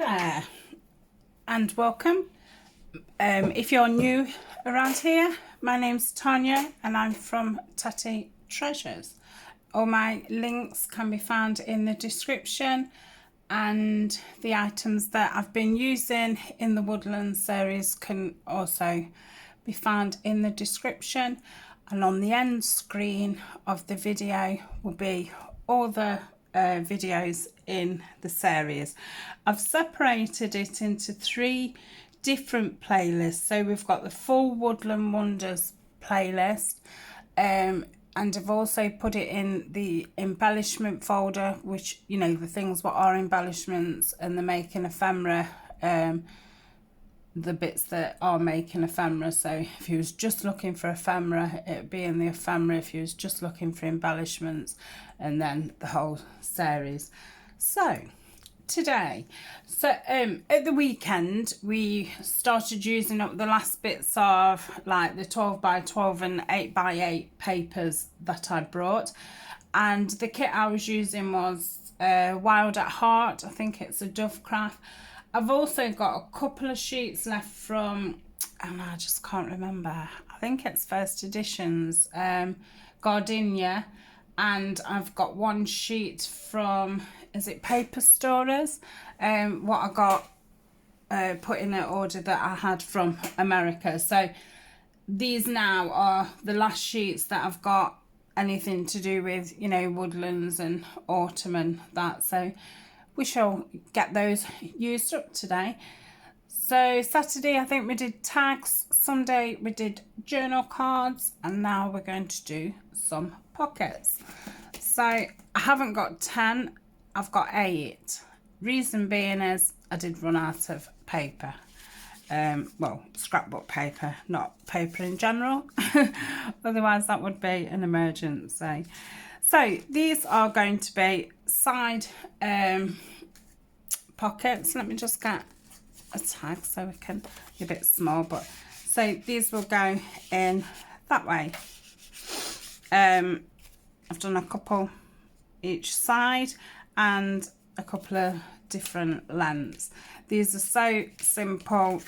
there and welcome. If you're new around here, my name's Tania and I'm from Tatty Treasures. All my links can be found in the description, and the items that I've been using in the Woodland series can also be found in the description, and on the end screen of the video will be all the videos in the series. I've separated it into 3 different playlists. So we've got the full Woodland Wonders playlist, and I've also put it in the embellishment folder, which, you know, the things what are embellishments and the making ephemera, the bits that are making ephemera. So if you was just looking for ephemera, it'd be in the ephemera. If you was just looking for embellishments, and then the whole series. So today, at the weekend we started using up the last bits of like the 12 by 12 and 8 by 8 papers that I brought, and the kit I was using was Wild at Heart. I think it's a Dovecraft. I've also got a couple of sheets left from, and I just can't remember, I think it's first editions, Gardenia, and I've got one sheet from, is it Paper Stories, what I got put in an order that I had from America. So these now are the last sheets that I've got anything to do with, you know, woodlands and autumn and that. So we shall get those used up today. So Saturday I think we did tags, Sunday we did journal cards, and now we're going to do some pockets. So I haven't got 10, I've got 8. Reason being is I did run out of paper. Well, scrapbook paper, not paper in general. Otherwise that would be an emergency. So these are going to be side pockets. Let me just get a tag so we can be a bit small, but so these will go in that way. I've done a couple each side and a couple of different lengths. These are so simple,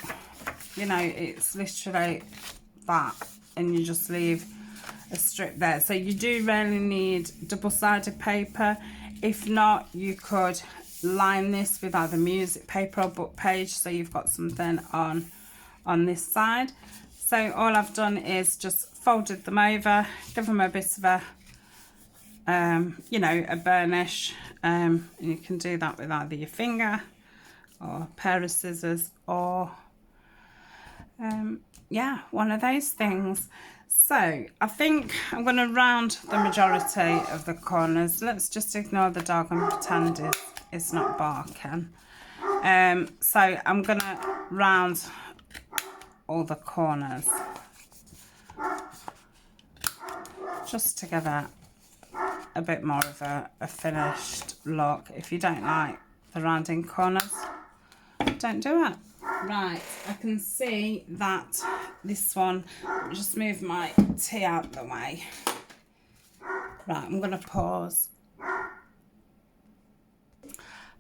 you know, it's literally that, and you just leave a strip there. So you do really need double-sided paper. If not, you could line this with either music paper or book page, so you've got something on this side. So all I've done is just folded them over, give them a bit of a you know, a burnish, and you can do that with either your finger or a pair of scissors, or yeah, one of those things. So I think I'm going to round the majority of the corners. Let's just ignore the dog and pretend it's not barking. So I'm going to round all the corners just to give it a bit more of a finished look. If you don't like the rounding corners, don't do it. Right, I can see that this one, just move my tea out of the way. Right, I'm going to pause.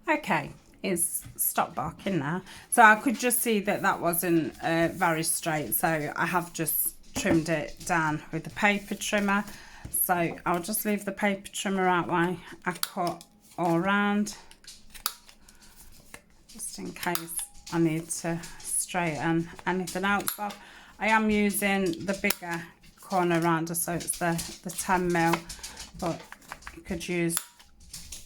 Okay, it's stopped barking now. So I could just see that that wasn't very straight, so I have just trimmed it down with the paper trimmer. So I'll just leave the paper trimmer out while I cut all around, just in case I need to straighten anything else off. I am using the bigger corner rounder, so it's the 10mm, but you could use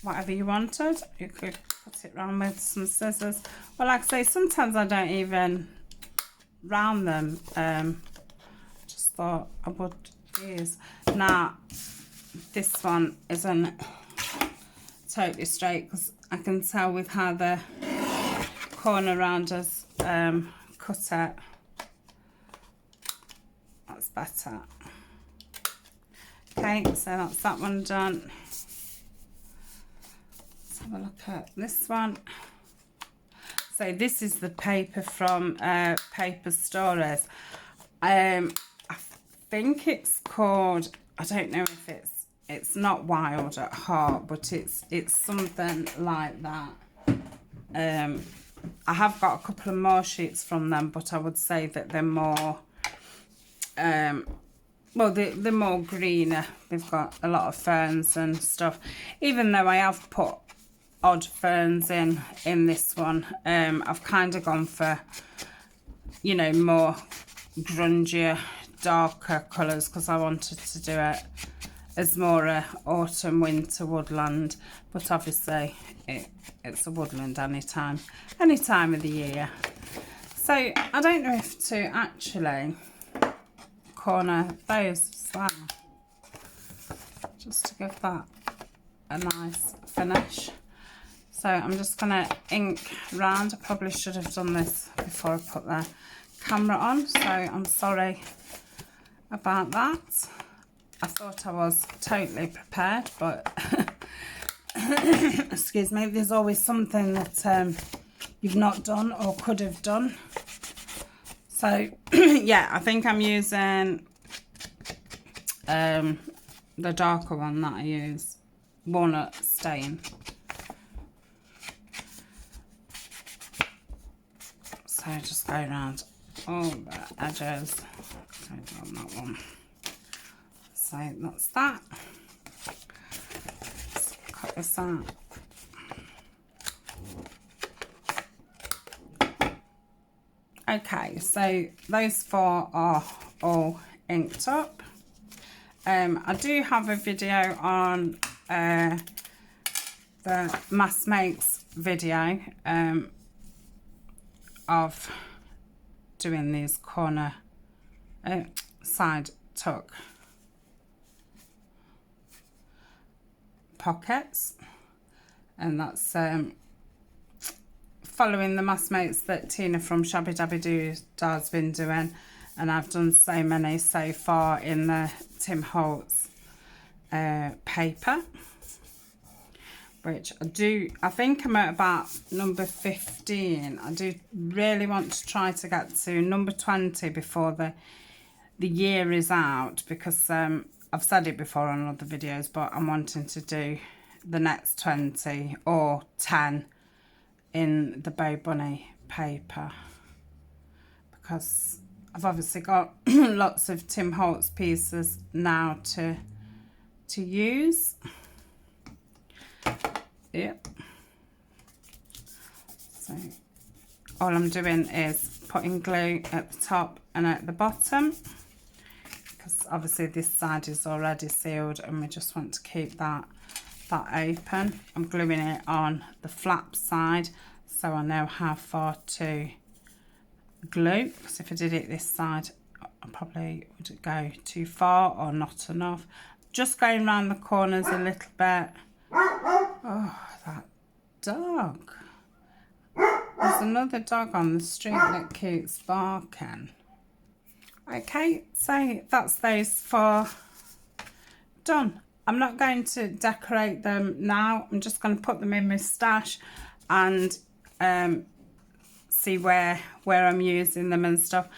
whatever you wanted. You could put it round with some scissors. Well, like I say, sometimes I don't even round them. Just thought I would use. Now, this one isn't totally straight because I can tell with how the corner rounders cut it. That's better. Okay, so that's that one done. Let's have a look at this one. So this is the paper from Paper Stories. I think it's called, I don't know if it's not Wild at Heart, but it's something like that. I have got a couple of more sheets from them, but I would say that they're more, well, they're more greener. They've got a lot of ferns and stuff. Even though I have put odd ferns in this one, I've kind of gone for, you know, more grungier, darker colours, because I wanted to do it as more a autumn winter woodland. But obviously it's a woodland any time of the year. So I don't know if to actually corner those as well, just to give that a nice finish. So I'm just going to ink round. I probably should have done this before I put the camera on, so I'm sorry about that. I thought I was totally prepared, but excuse me, there's always something that you've not done or could have done. So yeah, I think I'm using the darker one that I use, Walnut Stain. So just go around all the edges. On that one. So that's that. Let's cut this out. Okay, so those four are all inked up. I do have a video on the Mass Makes video of doing these corner side tuck pockets, and that's following the Mass Mates that Tina from Shabby Dabby Doo has been doing, and I've done so many so far in the Tim Holtz paper, which I think I'm at about number 15. I do really want to try to get to number 20 before the year is out, because I've said it before on other videos, but I'm wanting to do the next 20 or 10 in the Bow Bunny paper, because I've obviously got lots of Tim Holtz pieces now to use. Yep. So all I'm doing is putting glue at the top and at the bottom, because obviously this side is already sealed and we just want to keep that open. I'm gluing it on the flap side so I know how far to glue, because if I did it this side I probably would go too far or not enough. Just going around the corners a little bit. Oh, that dog. There's another dog on the street that keeps barking. Okay, so that's those four done. I'm not going to decorate them now. I'm just going to put them in my stash and see where I'm using them and stuff.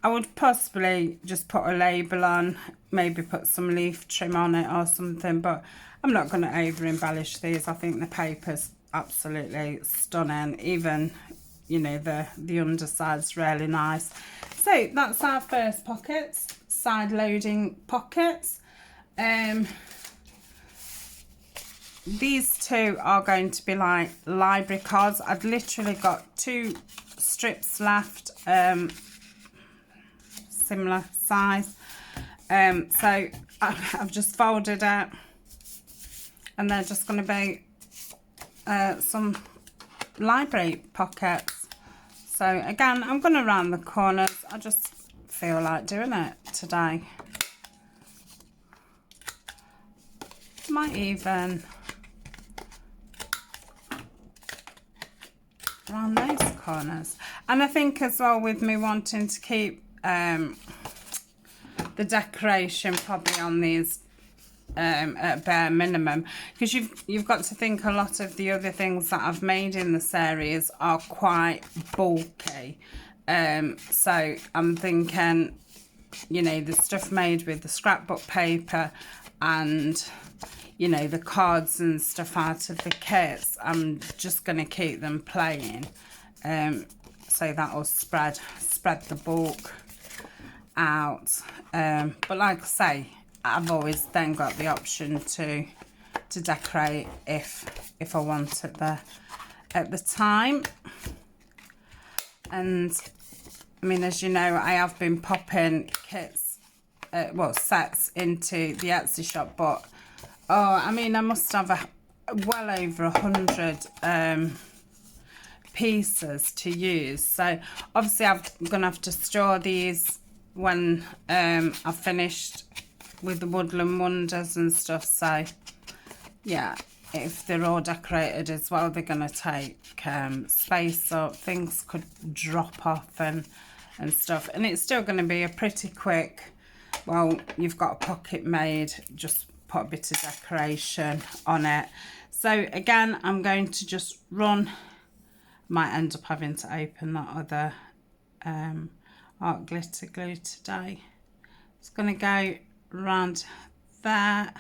I would possibly just put a label on, maybe put some leaf trim on it or something, but I'm not going to over embellish these. I think the paper's absolutely stunning. Even, you know, the underside's really nice. So that's our first pockets, side loading pockets. These two are going to be like library cards. I've literally got 2 strips left, similar size. So I've just folded it, and they're just going to be some library pockets. So again, I'm going to round the corners. I just feel like doing it today. Might even around those corners. And I think as well, with me wanting to keep the decoration probably on these at bare minimum, because you've got to think a lot of the other things that I've made in the series are quite bulky. So I'm thinking, you know, the stuff made with the scrapbook paper and, you know, the cards and stuff out of the kits, I'm just going to keep them plain. so that will spread the bulk out. But like I say, I've always then got the option to decorate if I want at the time. And I mean, as you know, I have been popping kits, well, sets into the Etsy shop, but oh, I mean, I must have well over 100 pieces to use. So obviously I'm gonna have to store these when I've finished with the Woodland Wonders and stuff. So yeah, if they're all decorated as well, they're gonna take space, so things could drop off and stuff. And it's still gonna be a pretty quick, well, you've got a pocket made, just put a bit of decoration on it. So again, I'm going to just run, might end up having to open that other art glitter glue today. It's going to go around there,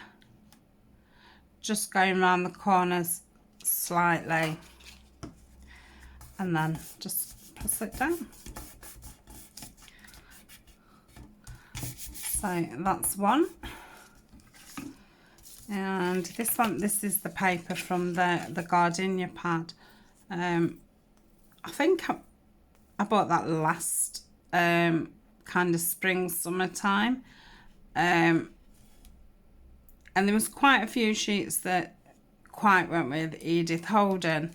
just going around the corners slightly, and then just press it down. So that's one. And this one, this is the paper from the gardenia pad. I think I bought that last kind of spring summertime, and there was quite a few sheets that quite went with Edith Holden.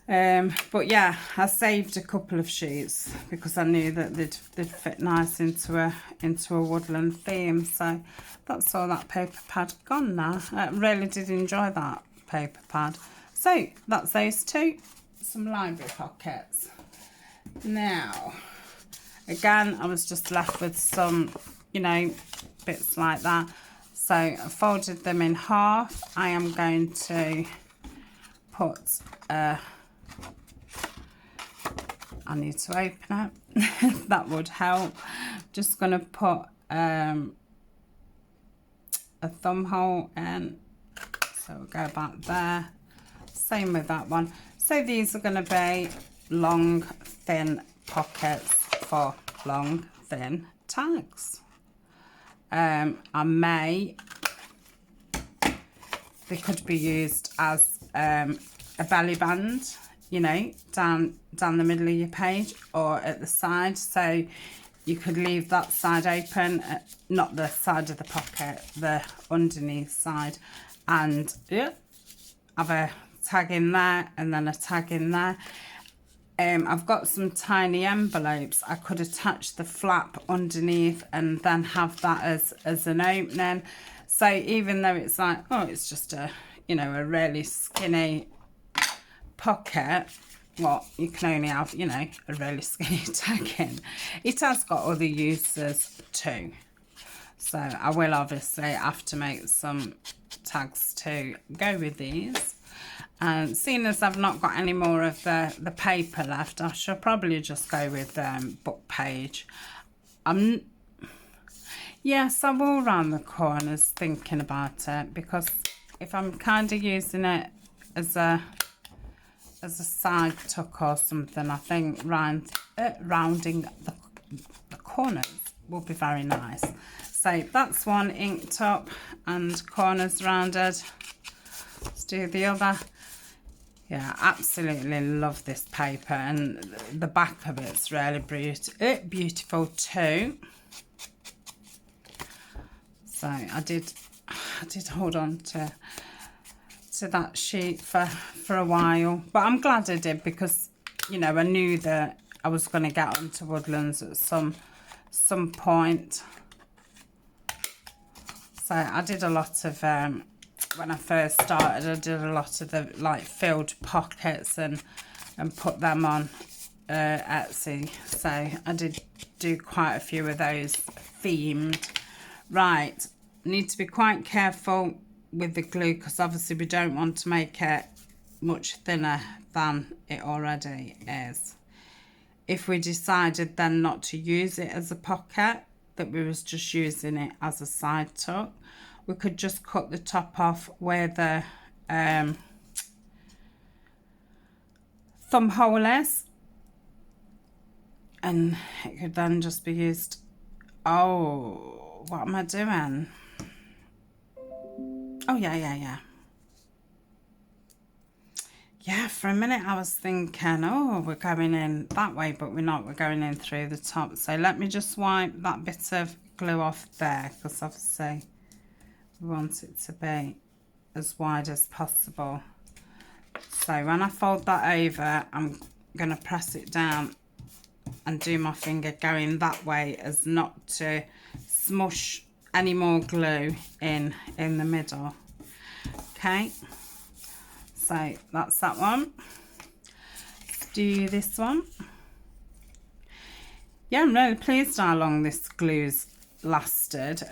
But yeah, I saved a couple of sheets because I knew that they'd fit nice into a woodland theme. So that's all that paper pad gone now. I really did enjoy that paper pad. So that's those two, some library pockets. Now, again, I was just left with some, you know, bits like that. So I folded them in half. I am going to put I need to open it. That would help. Just going to put a thumb hole in. So we'll go back there. Same with that one. So these are going to be long, thin pockets for long, thin tags. They could be used as a belly band, you know, down the middle of your page or at the side. So you could leave that side open, not the side of the pocket, the underneath side, and yeah, have a tag in there and then a tag in there. I've got some tiny envelopes. I could attach the flap underneath and then have that as an opening. So even though it's like, oh, it's just a, you know, a really skinny pocket, well, you can only have, you know, a really skinny tag in. It has got other uses too. So I will obviously have to make some tags to go with these. And seeing as I've not got any more of the paper left, I shall probably just go with book page. Yes, I will round the corners thinking about it, because if I'm kind of using it as a side tuck or something, I think rounding the corners will be very nice. So that's one inked up and corners rounded. Let's do the other. Yeah, absolutely love this paper, and the back of it's really beautiful too. So I did hold on to that sheet for a while, but I'm glad I did, because, you know, I knew that I was going to get onto Woodlands at some point. So I did a lot of when I first started, I did a lot of the like filled pockets and put them on Etsy. So I did do quite a few of those themed. Right, need to be quite careful with the glue, because obviously we don't want to make it much thinner than it already is. If we decided then not to use it as a pocket, that we was just using it as a side tuck, we could just cut the top off where the thumb hole is, and it could then just be used. Oh, what am I doing? Oh yeah, for a minute I was thinking, oh, we're going in that way, but we're not. We're going in through the top. So let me just wipe that bit of glue off there, because obviously we want it to be as wide as possible. So when I fold that over, I'm going to press it down and do my finger going that way, as not to smush any more glue in the middle. Okay, so that's that one. Let's do this one. Yeah, I'm really pleased how long this glue's lasted.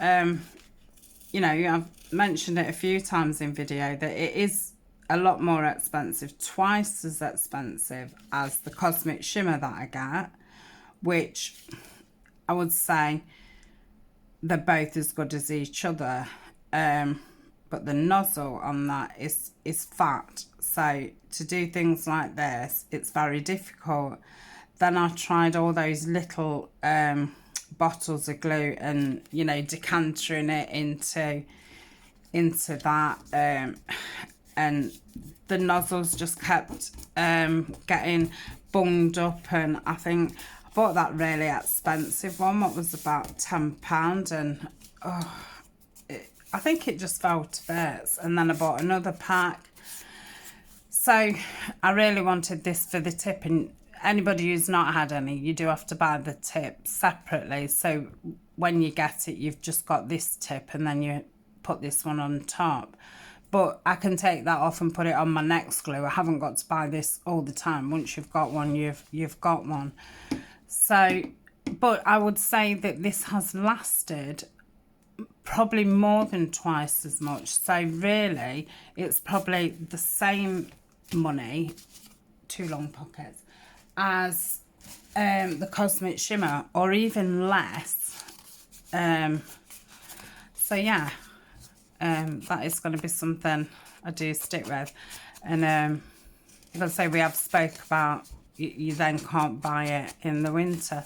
You know, I've mentioned it a few times in video that it is a lot more expensive, twice as expensive as the Cosmic Shimmer that I get, which I would say they're both as good as each other. But the nozzle on that is fat, so to do things like this, it's very difficult. Then I tried all those little bottles of glue and, you know, decantering it into that, and the nozzles just kept getting bunged up, and I think I bought that really expensive one, what was about £10, and I think it just fell to bits. And then I bought another pack. So I really wanted this for the tip, and anybody who's not had any, you do have to buy the tip separately. So when you get it, you've just got this tip, and then you put this one on top. But I can take that off and put it on my next glue. I haven't got to buy this all the time. Once you've got one, you've got one. So, but I would say that this has lasted probably more than twice as much. So really, it's probably the same money, two long pockets, as the Cosmic Shimmer, or even less. So yeah, that is going to be something I do stick with. And as I say, we have spoke about you then can't buy it in the winter,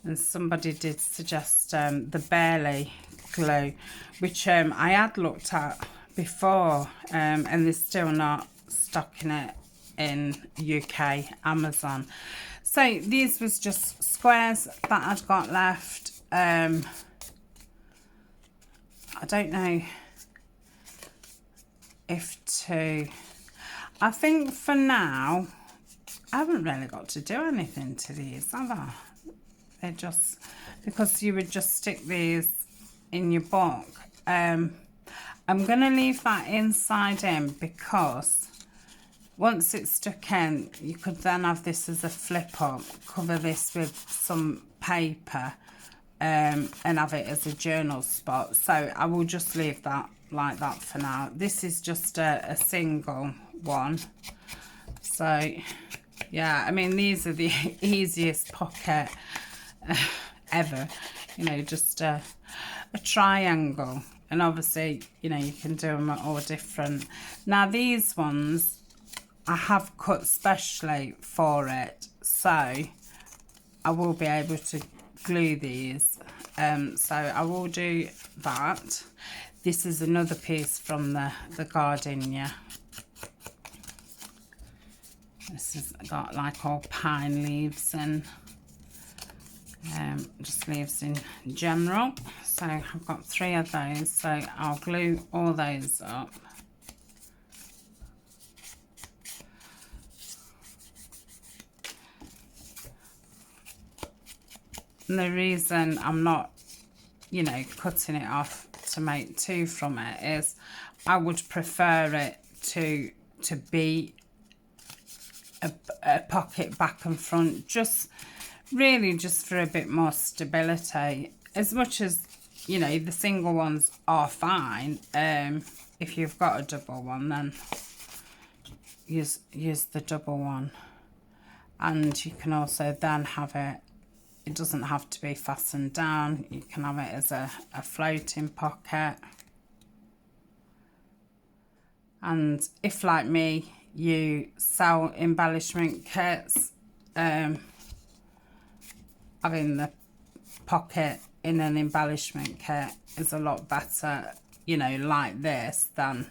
and somebody did suggest the Barely glue, which I had looked at before, and they're still not stocking it in UK Amazon. So these was just squares that I'd got left. I don't know if to, I think for now I haven't really got to do anything to these, have I? They're just, because you would just stick these in your book. I'm going to leave that inside in, because once it's stuck in, you could then have this as a flip up, cover this with some paper, and have it as a journal spot. So I will just leave that like that for now. This is just a single one. So yeah, I mean, these are the easiest pocket ever, you know, just a triangle. And obviously, you know, you can do them at all different. Now these ones I have cut specially for it, so I will be able to glue these. So I will do that. This is another piece from the gardenia. This has got like all pine leaves and just leaves in general. So I've got 3 of those, so I'll glue all those up. And the reason I'm not, you know, cutting it off to make 2 from it is I would prefer it to be a pocket back and front, just really just for a bit more stability. As much as, you know, the single ones are fine, if you've got a double one, then use the double one. And you can also then have it, it doesn't have to be fastened down, you can have it as a floating pocket. And if, like me, you sell embellishment kits, having the pocket in an embellishment kit is a lot better, you know, like this, than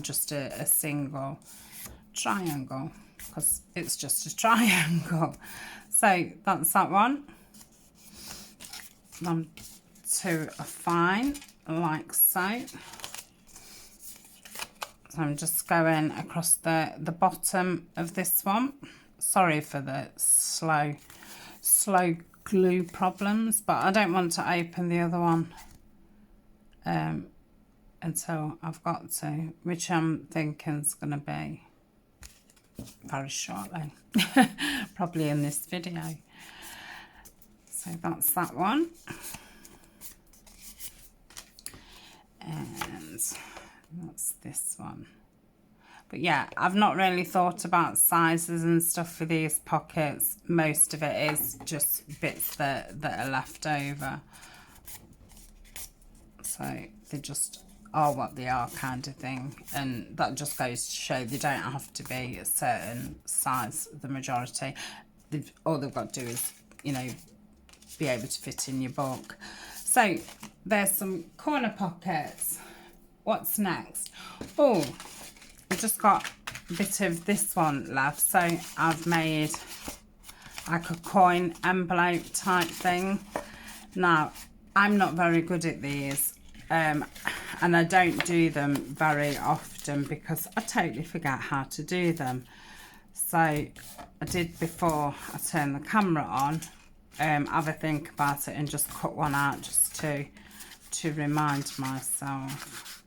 just a single triangle, because it's just a triangle. So that's that one. Them two are fine, like so. So I'm just going across the bottom of this one. Sorry for the slow glue problems, but I don't want to open the other one until I've got to, which I'm thinking is going to be very shortly, probably in this video. So that's that one. And that's this one. But yeah, I've not really thought about sizes and stuff for these pockets. Most of it is just bits that are left over. So they just are what they are, kind of thing. And that just goes to show they don't have to be a certain size, the majority. All they've got to do is, you know, be able to fit in your book. So there's some corner pockets. What's next? Oh, I've just got a bit of this one left, so I've made like a coin envelope type thing. Now, I'm not very good at these, and I don't do them very often because I totally forget how to do them. So I did, before I turned the camera on, have a think about it and just cut one out just to remind myself.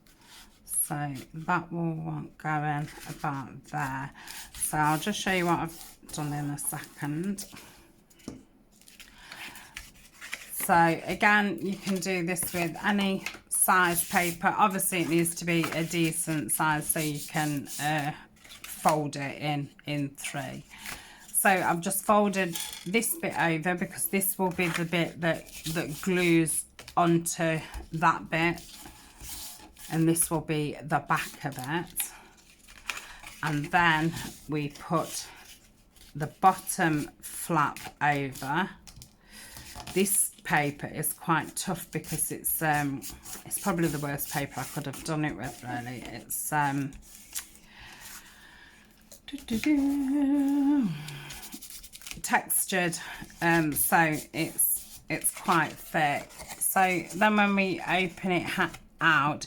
So that will want going about there. So I'll just show you what I've done in a second. So again, you can do this with any size paper. Obviously it needs to be a decent size so you can fold it in three. So I've just folded this bit over because this will be the bit that glues onto that bit, and this will be the back of it. And then we put the bottom flap over. This paper is quite tough because it's probably the worst paper I could have done it with, really. It's textured, so it's quite thick. So then when we open it out,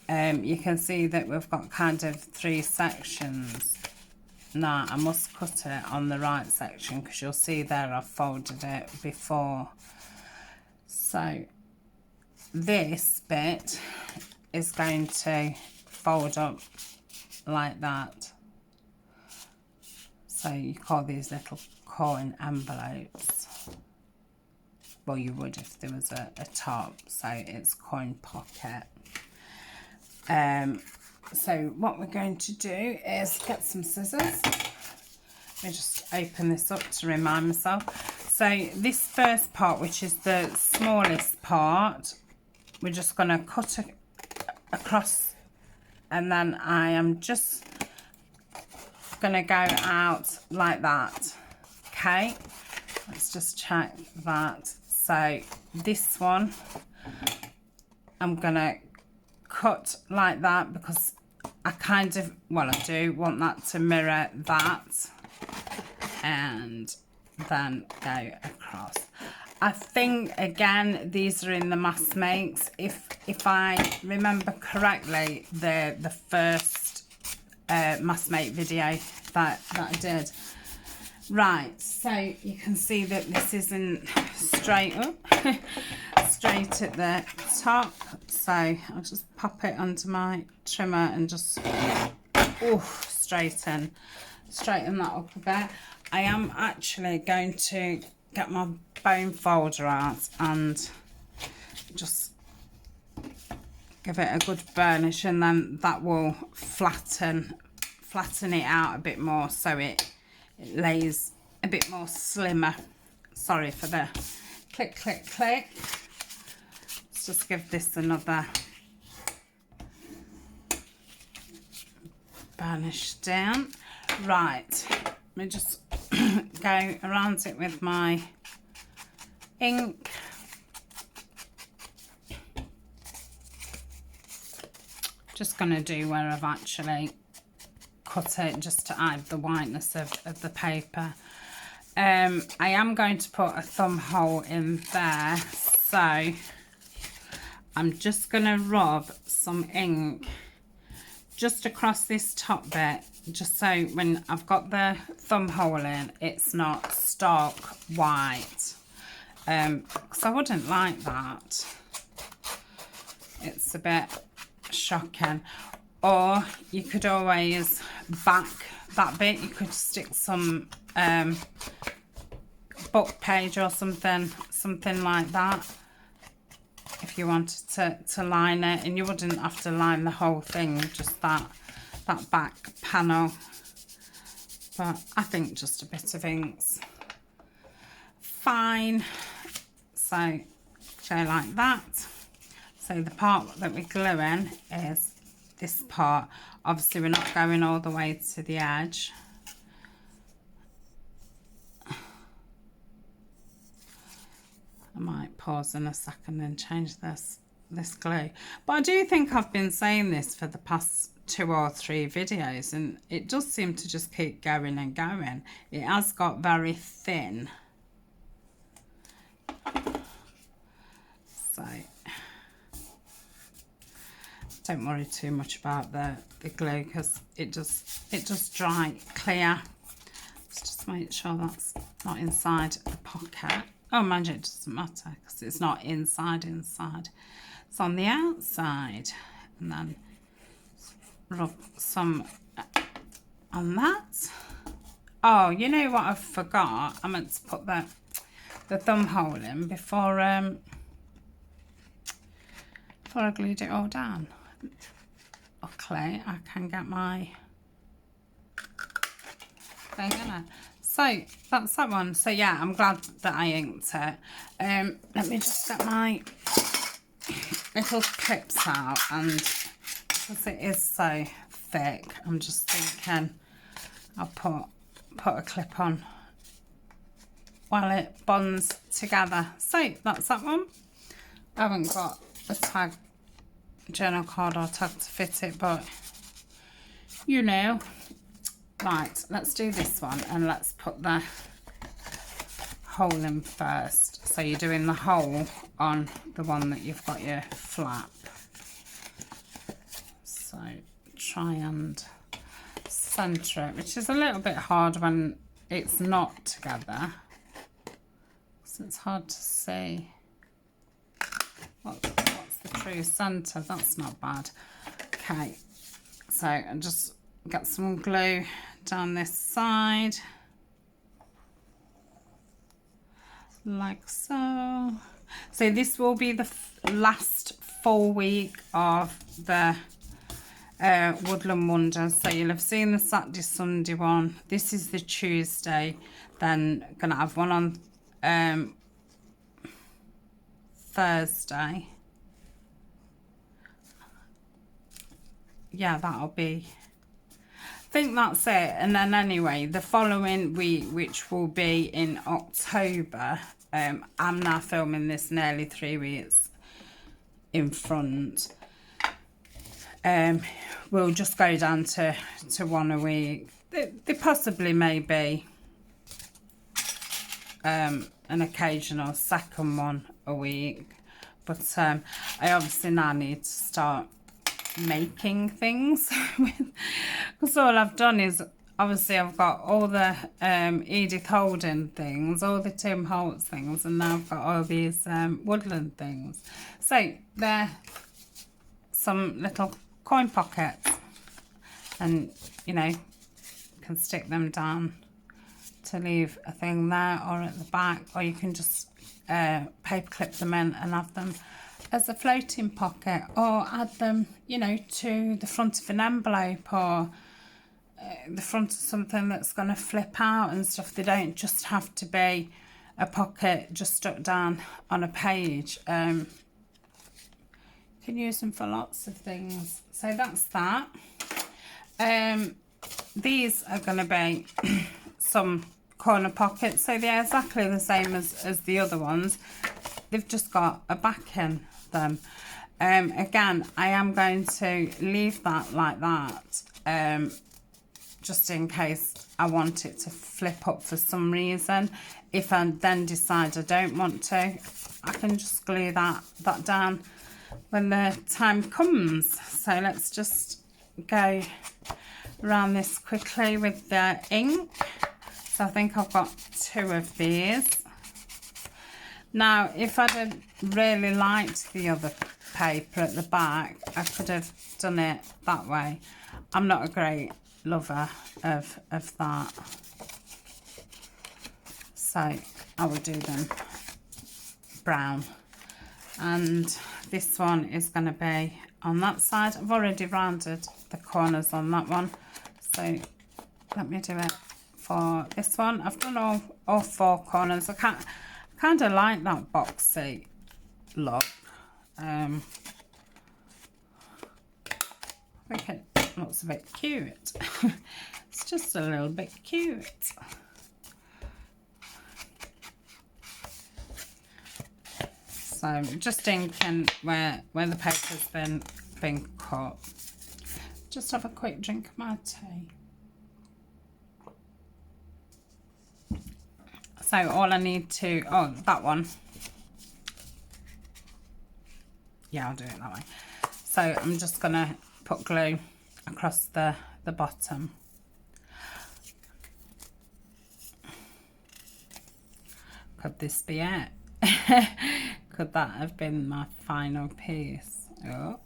you can see that we've got kind of three sections. Now I must cut it on the right section because you'll see there I've folded it before. So this bit is going to fold up like that. So you call these little coin envelopes. Well, you would if there was a top. So it's coin pocket. So what we're going to do is get some scissors. Let me just open this up to remind myself. So this first part, which is the smallest part, we're just going to cut across, and then I am just going to go out like that. Okay, let's just check that. So this one I'm going to cut like that because I kind of, well, I do want that to mirror that, and then go across. I think again these are in the mass makes. If I remember correctly, they're the first mass make video that I did. Right, so you can see that this isn't straight up, straight at the top. So I'll just pop it onto my trimmer and just straighten that up a bit. I am actually going to get my bone folder out and just give it a good burnish, and then that will flatten it out a bit more so it lays a bit more slimmer. Sorry for the click click click. Let's just give this another burnish down. Right, let me just go around it with my ink. Just going to do where I've actually cut it, just to add the whiteness of the paper. I am going to put a thumb hole in there, so I'm just going to rub some ink just across this top bit, just so when I've got the thumb hole in, it's not stark white, because I wouldn't like that. It's a bit shocking. Or you could always back that bit, you could stick some book page or something like that if you wanted to line it, and you wouldn't have to line the whole thing, just that back panel. But I think just a bit of ink's fine. So go like that. So the part that we're gluing is this part. Obviously we're not going all the way to the edge. I might pause in a second and change this glue. But I do think I've been saying this for the past 2 or 3 videos, and it does seem to just keep going and going. It has got very thin. So don't worry too much about the glue, because it does dry clear. Let's just make sure that's not inside the pocket. Oh, mind you, it doesn't matter because it's not inside. It's on the outside. And then rub some on that. Oh, you know what I forgot? I meant to put the thumb hole in before I glued it all down. Luckily, I can get my thing in it. So that's that one. So yeah, I'm glad that I inked it. Let me just get my little clips out, and because it is so thick, I'm just thinking I'll put a clip on while it bonds together. So that's that one. I haven't got a tag, journal card or tag to fit it, but you know. Right, let's do this one, and let's put the hole in first. So you're doing the hole on the one that you've got your flap. So try and centre it, which is a little bit hard when it's not together, so it's hard to see what's the true centre. That's not bad. Okay, so I just get some glue down this side like so. So this will be the last full week of the Woodland Wonders. So you'll have seen the Saturday Sunday one. This is the Tuesday. Then gonna have one on Thursday. Yeah, that'll be, I think that's it. And then anyway, the following week, which will be in October, I'm now filming this nearly 3 weeks in front. We'll just go down to one a week. There possibly may be an occasional second one a week, but I obviously now need to start making things because all I've done is, obviously I've got all the Edith Holden things, all the Tim Holtz things, and now I've got all these Woodland things. So they're some little coin pockets, and you know, can stick them down to leave a thing there or at the back, or you can just paper clip them in and have them as a floating pocket, or add them, you know, to the front of an envelope, or the front of something that's going to flip out and stuff. They don't just have to be a pocket just stuck down on a page. You can use them for lots of things. So that's that. These are going to be some corner pockets, so they're exactly the same as the other ones. They've just got a back in them. Again, I am going to leave that like that, just in case I want it to flip up for some reason. If I then decide I don't want to, I can just glue that down when the time comes. So let's just go around this quickly with the ink. So I think I've got 2 of these. Now, if I'd have really liked the other paper at the back, I could have done it that way. I'm not a great lover of that. So I will do them brown. And this one is going to be on that side. I've already rounded the corners on that one. So let me do it for this one. I've done all 4 corners. I kind of like that boxy look. I think it looks a bit cute. It's just a little bit cute. So I'm just inking where the paper's been cut. Just have a quick drink of my tea. So all I need to, oh, that one. Yeah, I'll do it that way. So I'm just gonna put glue across the bottom. Could this be it? Could that have been my final piece? Oh.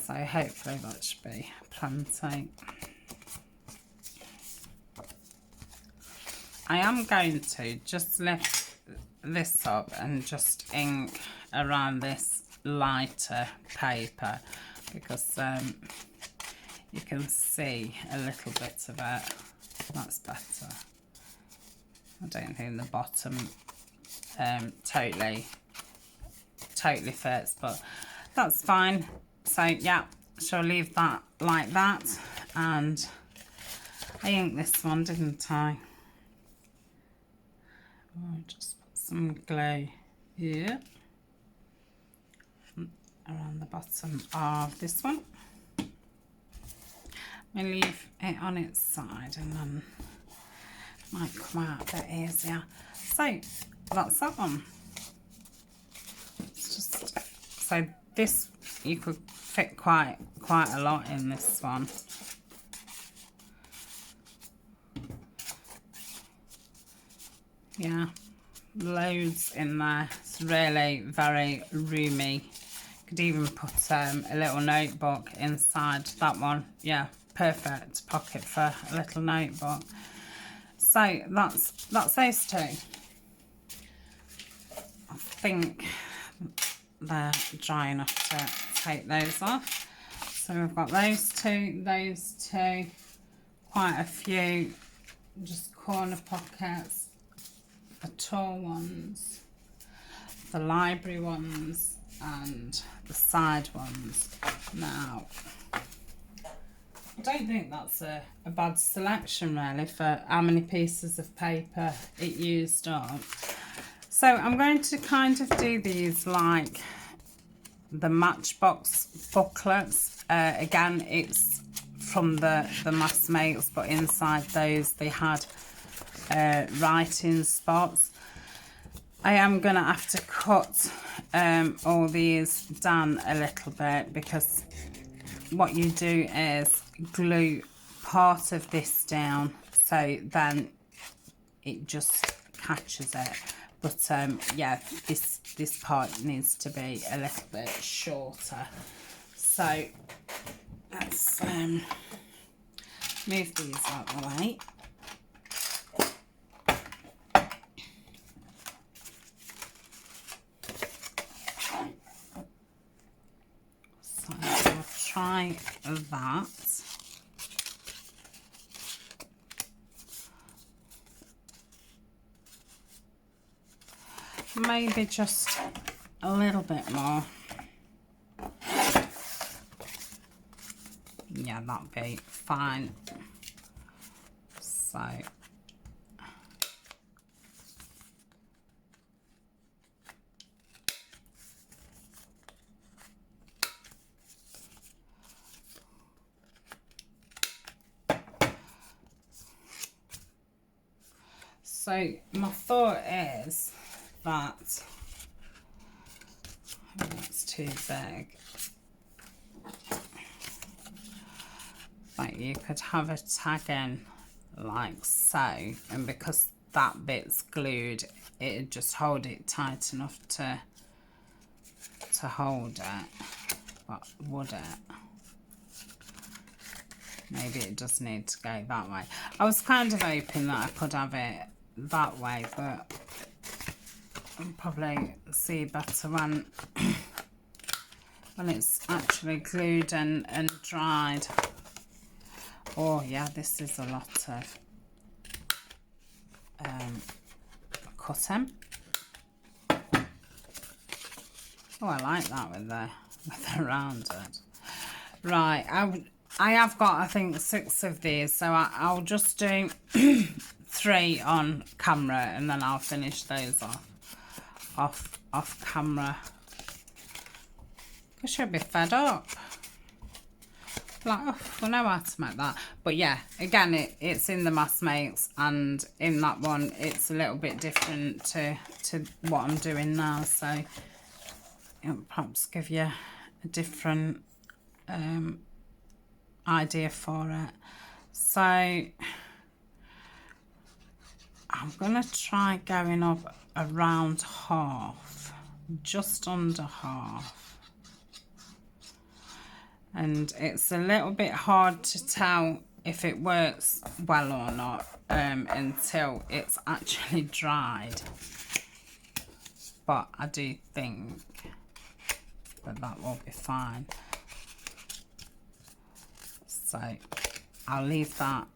So hopefully that should be plenty. I am going to just lift this up and just ink around this lighter paper, because you can see a little bit of it. That's better. I don't think the bottom totally fits, but that's fine. So yeah, shall leave that like that. And I inked this one, didn't I? Oh, just put some glue here around the bottom of this one. I leave it on its side and then it might come out a bit easier. So that's that one. It's just, so this, you could fit quite a lot in this one. Yeah, loads in there. It's really very roomy. Could even put a little notebook inside that one. Yeah, perfect pocket for a little notebook. So that's those 2. I think they're dry enough to take those off. So we've got those two, quite a few just corner pockets, the tall ones, the library ones, and the side ones. Now, I don't think that's a bad selection really for how many pieces of paper it used up. So I'm going to kind of do these like the Matchbox booklets. Again, it's from the Mass Makes, but inside those they had writing spots. I am going to have to cut all these down a little bit, because what you do is glue part of this down, so then it just catches it. But yeah, this part needs to be a little bit shorter. So let's move these out of the way. So I'll try that. maybe just a little bit more. Yeah, that'd be fine. So my thought is that it's too big. Like you could have a tag in like so, and because that bit's glued, it'd just hold it tight enough to hold it. But would it? Maybe it does need to go that way. I was kind of hoping that I could have it that way, but I'll probably see better when it's actually glued and dried. Oh yeah, this is a lot of cutting. Oh, I like that with the rounded. Right, I have got, I think, 6 of these, so I'll just do 3 on camera, and then I'll finish those off camera. I should be fed up. Like, oh, we know how to make that. But yeah, again, it's in the Mass Makes, and in that one, it's a little bit different to what I'm doing now. So it'll perhaps give you a different idea for it. So I'm going to try going up around half, just under half. And it's a little bit hard to tell if it works well or not until it's actually dried. But I do think that will be fine. So I'll leave that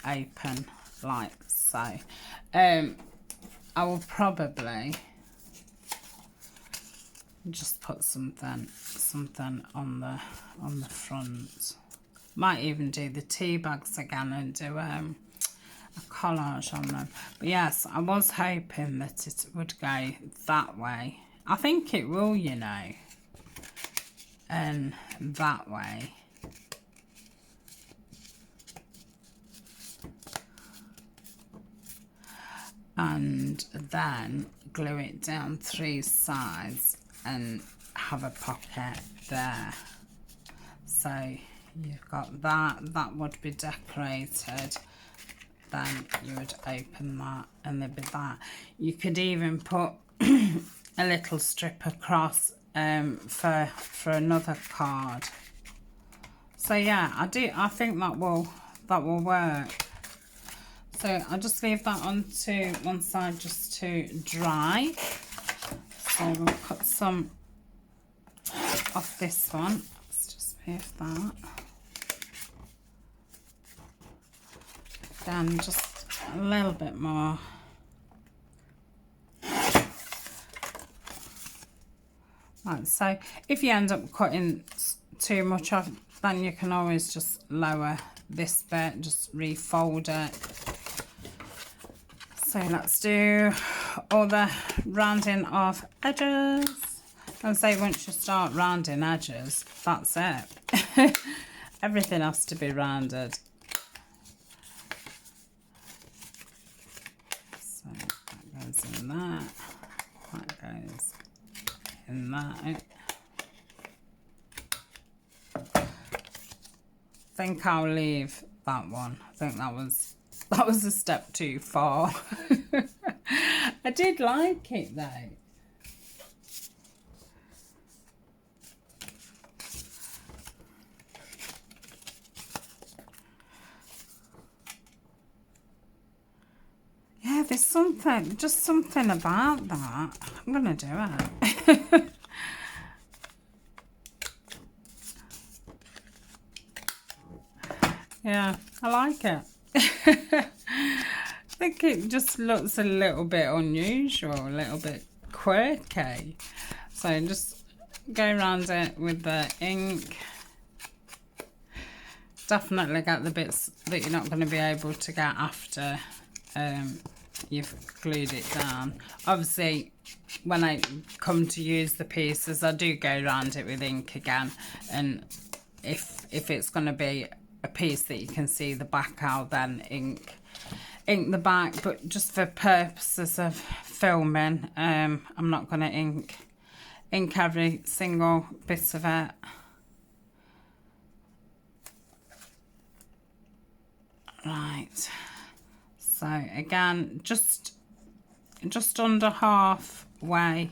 open like so. I will probably just put something on the front. Might even do the tea bags again and do a collage on them. But yes, I was hoping that it would go that way. I think it will, you know, and that way. And then glue it down 3 sides and have a pocket there. So you've got that would be decorated, then you would open that and there'd be that. You could even put a little strip across for another card. So yeah, I think that will work. So I'll just leave that onto one side just to dry. So we'll cut some off this one. Let's just move that. Then just a little bit more. Right, so if you end up cutting too much off, then you can always just lower this bit, just refold it. So let's do all the rounding of edges. And say once you start rounding edges, that's it. Everything has to be rounded. So that goes in that. That goes in that. I think I'll leave that one. I think that was a step too far. I did like it though. Yeah, there's something, just something about that. I'm gonna do it. Yeah, I like it. think it just looks a little bit unusual, a little bit quirky. So just go around it with the ink. Definitely get the bits that you're not going to be able to get after you've glued it down. Obviously, when I come to use the pieces, I do go around it with ink again, and if it's going to be a piece that you can see the back, I'll then ink the back. But just for purposes of filming, I'm not going to ink every single bit of it. Right, so again, just under halfway.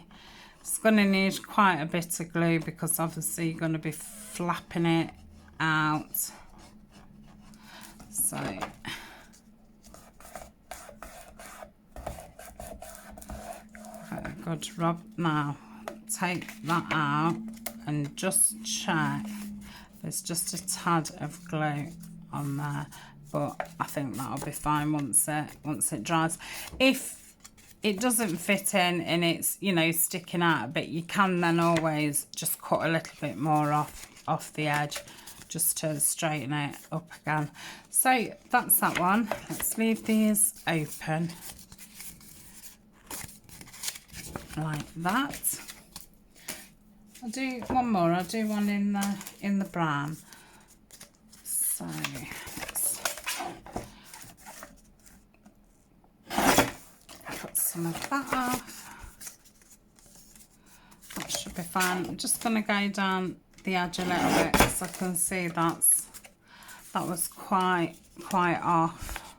It's going to need quite a bit of glue because obviously you're going to be flapping it out. So a good rub. Now take that out and just check. There's just a tad of glue on there, but I think that'll be fine once it dries. If it doesn't fit in and it's, you know, sticking out a bit, you can then always just cut a little bit more off the edge just to straighten it up again. So that's that one. Let's leave these open like that. I'll do one more. I'll do one in the brown. So let's cut some of that off. That should be fine. I'm just going to go down the edge a little bit so I can see that was quite off.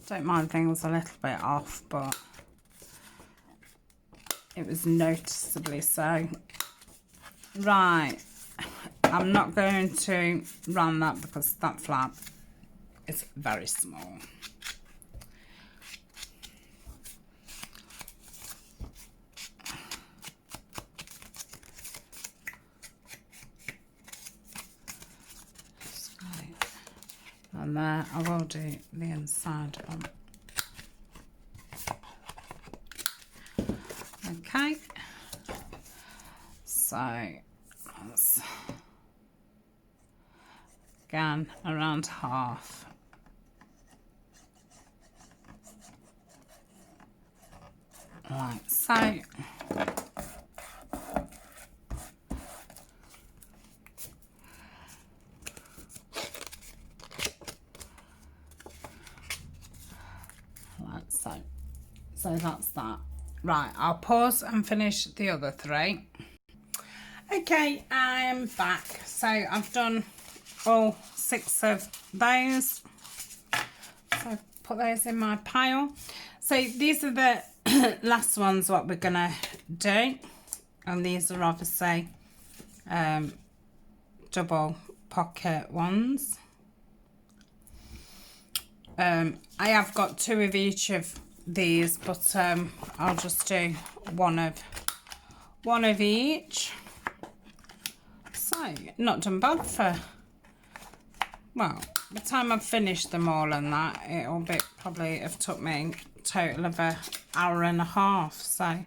Don't mind things a little bit off, but it was noticeably so. Right, I'm not going to run that because that flap is very small. And there, I will do the inside one. Okay, so that's again around half. Like so. Like so. So that's that. Right, I'll pause and finish the other three. Okay, I'm back. So I've done all 6 of those. So put those in my pile. So these are the last ones what we're gonna do, and these are obviously double pocket ones. I have got 2 of each of these, but I'll just do one of each. So not done bad for, well, by the time I've finished them all and that, it'll be probably have took me a total of an hour and a half, so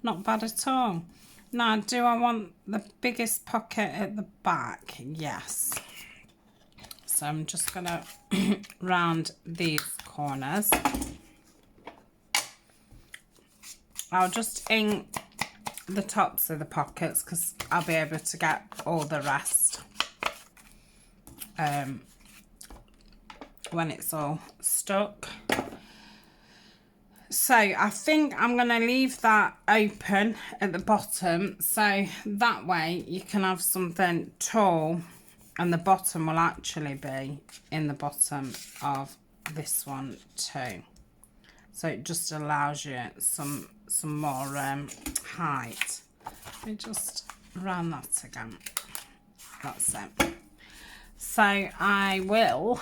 not bad at all. Now, do I want the biggest pocket at the back? Yes. So I'm just gonna round these corners. I'll just ink the tops of the pockets because I'll be able to get all the rest when it's all stuck. So I think I'm going to leave that open at the bottom, so that way you can have something tall and the bottom will actually be in the bottom of this one too. So it just allows you some more height. Let me just round that again. That's it. So I will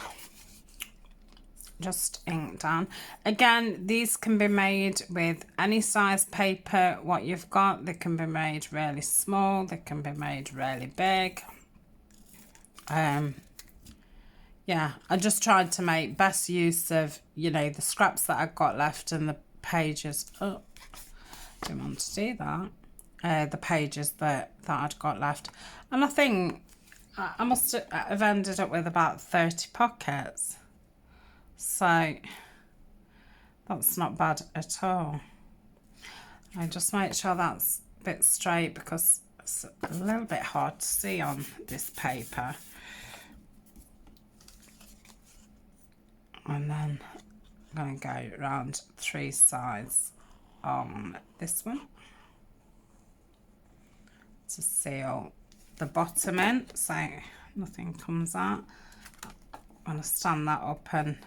just ink down. Again, these can be made with any size paper what you've got. They can be made really small, they can be made really big. yeah, I just tried to make best use of, you know, the scraps that I've got left and the pages. Oh, didn't want to do that. The pages that I'd got left. And I think I must have ended up with about 30 pockets. So that's not bad at all. I just make sure that's a bit straight because it's a little bit hard to see on this paper. And then I'm going to go around 3 sides on this one to seal the bottom in so nothing comes out. I'm going to stand that up and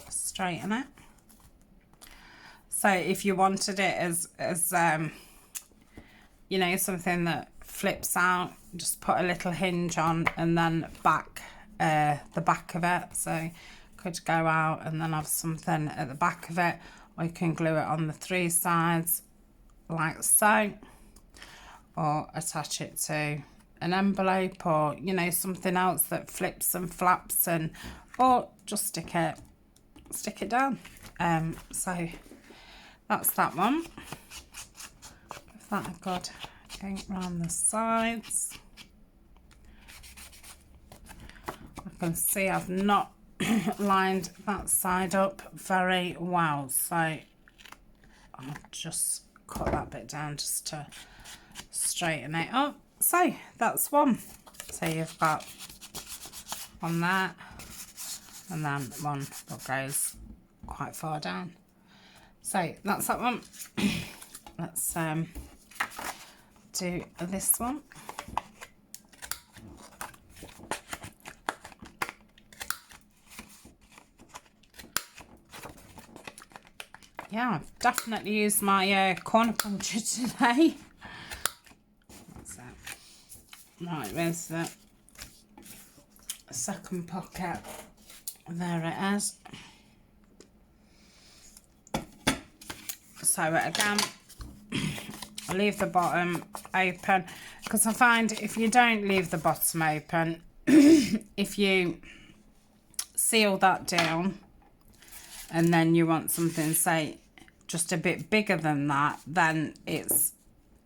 straighten it. So if you wanted it as you know, something that flips out, just put a little hinge on and then back the back of it, so could go out and then have something at the back of it, or you can glue it on the 3 sides like so, or attach it to an envelope, or you know, something else that flips and flaps, and or just stick it down. So that's that one. Give that a good ink around the sides. I can see I've not lined that side up very well, so I'll just cut that bit down just to straighten it up. So that's one. So you've got one there, and then one that goes quite far down. So that's that one. Let's do this one. Yeah, I've definitely used my corner puncher today. That's it. Right, where's the second pocket? There it is. So again, I leave the bottom open because I find if you don't leave the bottom open, if you seal that down and then you want something, say, just a bit bigger than that, then it's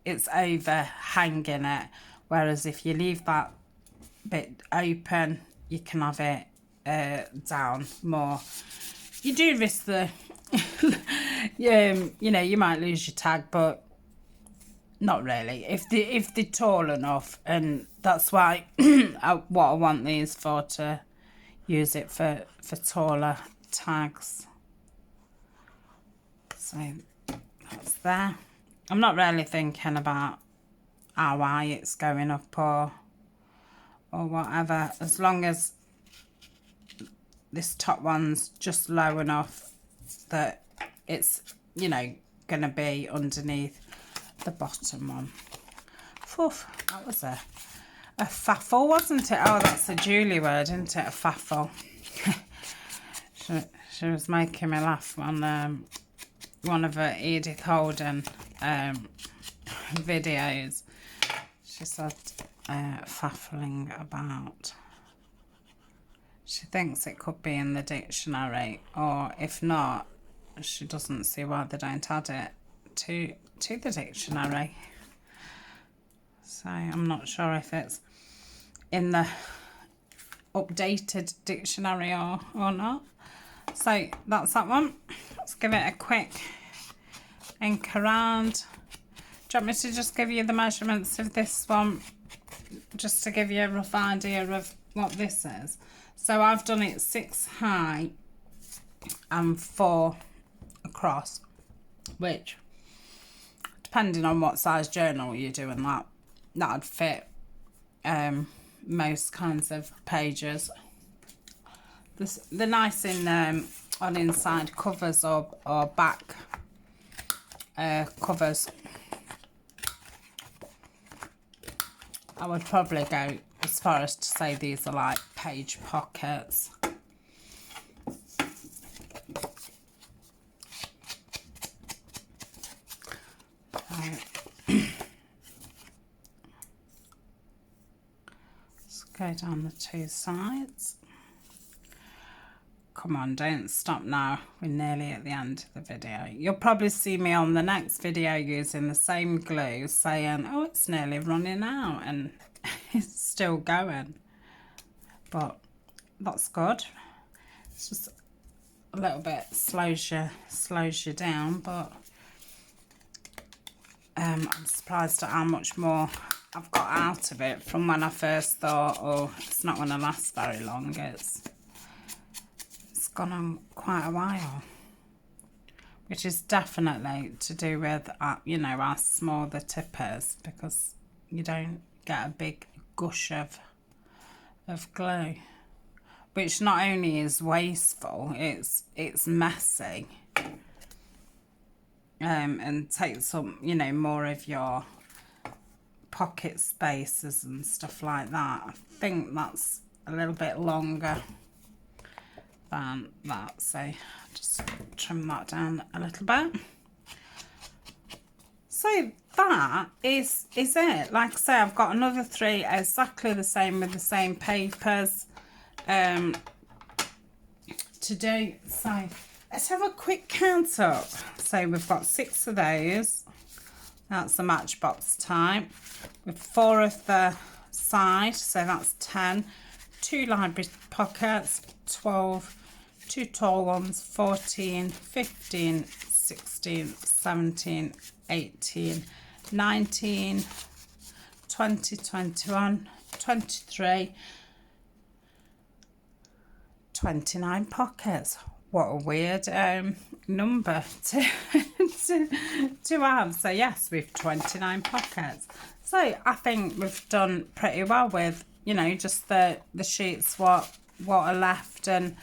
overhanging it. Whereas if you leave that bit open, you can have it down more. You do risk the you know, you might lose your tag, but not really if they're tall enough, and that's why what I want these for, to use it for taller tags. So that's there. I'm not really thinking about how high it's going up or whatever, as long as this top one's just low enough that it's, you know, gonna be underneath the bottom one. Oof, that was a faffle, wasn't it? Oh, that's a Julie word, isn't it? A faffle. she was making me laugh on one of her Edith Holden videos. She said faffling about. She thinks it could be in the dictionary, or if not, she doesn't see why they don't add it to the dictionary. So I'm not sure if it's in the updated dictionary or not. So that's that one. Let's give it a quick ink around. Do you want me to just give you the measurements of this one, just to give you a rough idea of what this is? So I've done it 6 high and 4 across, which, depending on what size journal you're doing, that'd fit most kinds of pages. They're nice in on inside covers or back covers. I would probably go as far as to say these are like page pockets. go down the two sides. Come on, don't stop now. We're nearly at the end of the video. You'll probably see me on the next video using the same glue saying, oh, it's nearly running out, and it's still going. But that's good. It's just a little bit slows you down, but I'm surprised at how much more I've got out of it from when I first thought, oh, it's not going to last very long. It's gone on quite a while, which is definitely to do with, you know, how small the tip is, because you don't get a big gush of glue, which not only is wasteful, it's messy, and takes up, you know, more of your pocket spaces and stuff like that. I think that's a little bit longer than that, so just trim that down a little bit. So that is it. Like I say, I've got another 3 exactly the same with the same papers to do. So let's have a quick count up. So we've got 6 of those. That's the matchbox type, with 4 of the side, so that's 10. 2 library pockets, 12. 2 tall ones, 14, 15, 16, 17, 18, 19, 20, 21, 23, 29 pockets. What a weird number to have. So yes, we've 29 pockets. So I think we've done pretty well with, you know, just the sheets what are left, and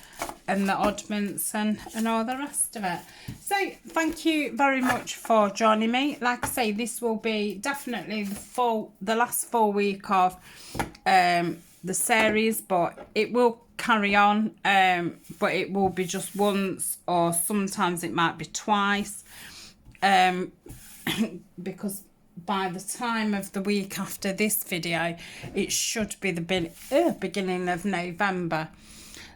the oddments and all the rest of it. So thank you very much for joining me. Like I say, this will be definitely the last full week of the series, but it will carry on, but it will be just once, or sometimes it might be twice, because by the time of the week after this video, it should be the beginning of November.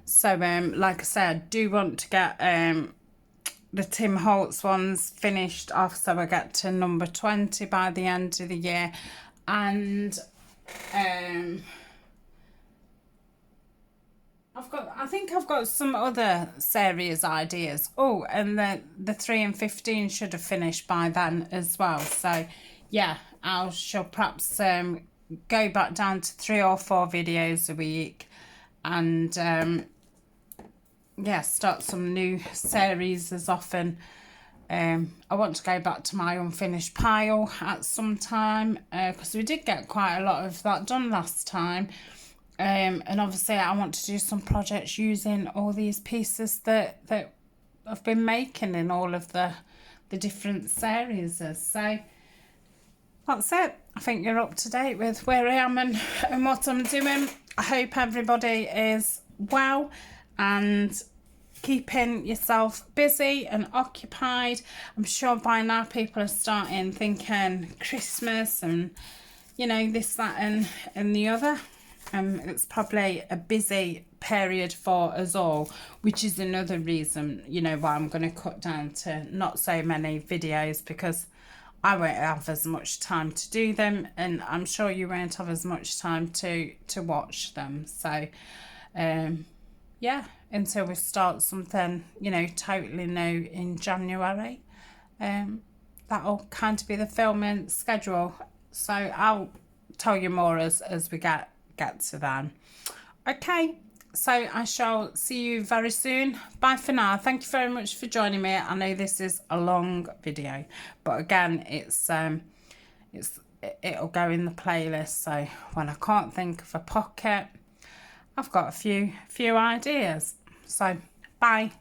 So like I said, I do want to get the Tim Holtz ones finished off, so I get to number 20 by the end of the year. And I think I've got some other series ideas. Oh, and the 3 and 15 should have finished by then as well. So yeah, I shall perhaps go back down to 3 or 4 videos a week, and yeah, start some new series as often. I want to go back to my unfinished pile at some time, because we did get quite a lot of that done last time, and obviously I want to do some projects using all these pieces that I've been making in all of the different series. So that's it. I think you're up to date with where I am and what I'm doing. I hope everybody is well and keeping yourself busy and occupied. I'm sure by now people are starting thinking Christmas and, you know, this, that and the other. It's probably a busy period for us all, which is another reason, you know, why I'm going to cut down to not so many videos, because I won't have as much time to do them, and I'm sure you won't have as much time to watch them. So yeah, until we start something, you know, totally new in January, that'll kind of be the filming schedule. So I'll tell you more as we get to then. Okay, so I shall see you very soon. Bye for now. Thank you very much for joining me. I know this is a long video, but again, it'll go in the playlist. So when I can't think of a pocket, I've got a few ideas. So bye.